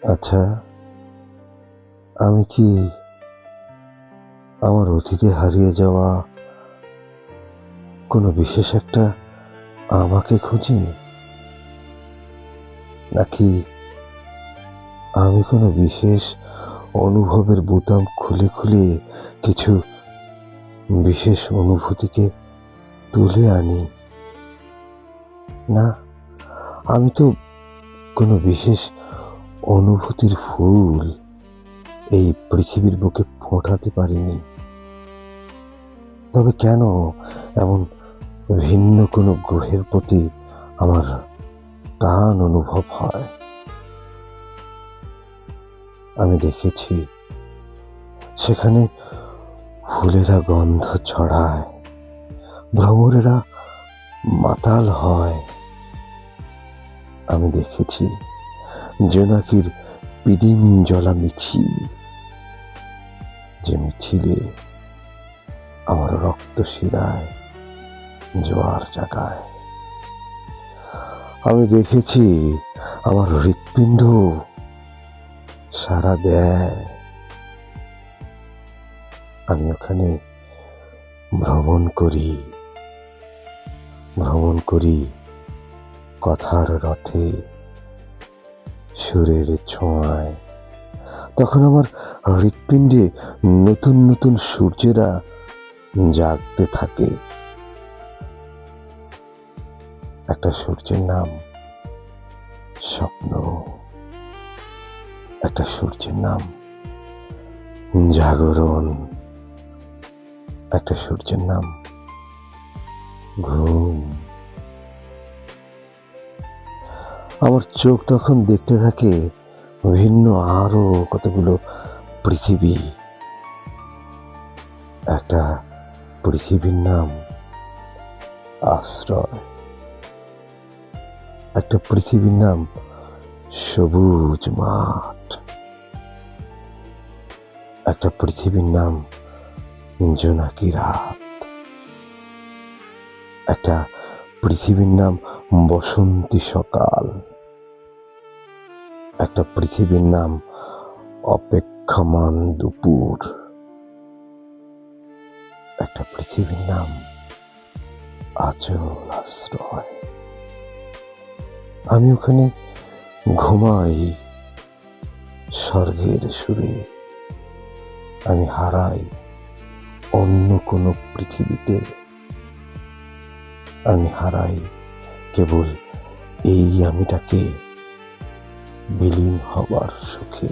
আচ্ছা, আমি কি আমার অতীতে হারিয়ে যাওয়া কোনো বিশেষ একটা আমাকে খুঁজি, নাকি আমি কোনো বিশেষ অনুভবের বোতাম খুলে খুলে কিছু বিশেষ অনুভূতিকে তুলে আনি? না, আমি তো কোনো বিশেষ অনুভূতির ফুল এই পৃথিবীর বুকে ফোটাতে পারিনি। তবে কেন এমন ভিন্ন কোনো গ্রহের প্রতি আমার টান অনুভব হয়? আমি দেখেছি সেখানে ফুলেরা গন্ধ ছড়ায়, ভ্রমরেরা মাতাল হয়। আমি দেখেছি জোনাকির পিদিম জ্বলা মিছিল, যে মিছিলে আমার রক্ত শিরায় জোয়ার জাগায়। আমি দেখেছি আমার হৃৎপিণ্ড সাড়া দেয়। আমি ওখানে ভ্রমণ করি কথার রথে, সুরের ছোঁয়ায়। তখন আমার হৃৎপিণ্ডে নতুন নতুন সূর্যেরা জাগতে থাকে। একটা সূর্যের নাম স্বপ্ন, একটা সূর্যের নাম জাগরণ, একটা সূর্যের নাম ঘুম। আমার চোখ তখন দেখতে থাকে ভিন্ন আরো কতগুলো পৃথিবী। একটা পৃথিবীর নাম আশ্রয়, একটা পৃথিবীর নাম সবুজ মাঠ, একটা পৃথিবীর নাম জোনাকি রাত, একটা পৃথিবীর নাম বসন্তী সকাল, একটা পৃথিবীর নাম অপেক্ষমান দুপুর, একটা পৃথিবীর নাম আচল আশ্রয়। আমি ওখানে ঘুমাই স্বর্গের সুরে, আমি হারাই অন্য কোনো পৃথিবীতে, আমি হারাই কেবল এই আমিটাকে বিলীন হবার সুখে।